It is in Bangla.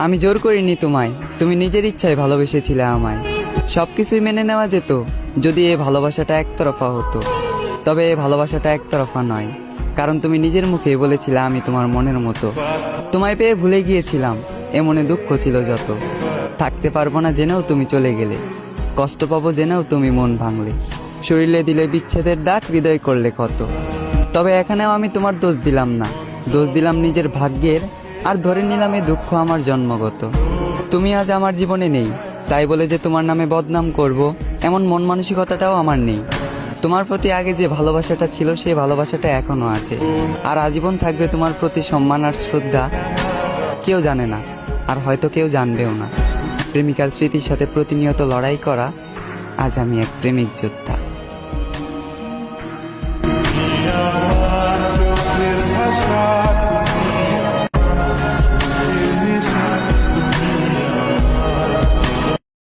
আমি জোর করিনি তোমায়, তুমি নিজের ইচ্ছায় ভালোবেসেছিলে আমায়। সব কিছুই মেনে নেওয়া যেত যদি এই ভালোবাসাটা একতরফা হতো। তবে এই ভালোবাসাটা একতরফা নয়, কারণ তুমি নিজের মুখে বলেছিলে আমি তোমার মনের মতো। তোমায় পেয়ে ভুলে গিয়েছিলাম, এ মনে দুঃখ ছিল যত। থাকতে পারবো না জেনেও তুমি চলে গেলে, কষ্ট পাবো জেনেও তুমি মন ভাঙলে। শরীরে দিলে বিচ্ছেদের ডাক, হৃদয় করলে ক্ষত। তবে এখানেও আমি তোমার দোষ দিলাম না, দোষ দিলাম নিজের ভাগ্যের। আর ধরে নিলাম এই দুঃখ আমার জন্মগত। তুমি আজ আমার জীবনে নেই, তাই বলে যে তোমার নামে বদনাম করব এমন মন মানসিকতাটাও আমার নেই। তোমার প্রতি আগে যে ভালোবাসাটা ছিল সেই ভালোবাসাটা এখনো আছে, আর আজীবন থাকবে তোমার প্রতি সম্মান আর শ্রদ্ধা। কেউ জানে না, আর হয়তো কেউ জানবেও না, প্রেমিকার স্মৃতির সাথে প্রতিনিয়ত লড়াই করা আজ আমি এক প্রেমিক যোদ্ধা।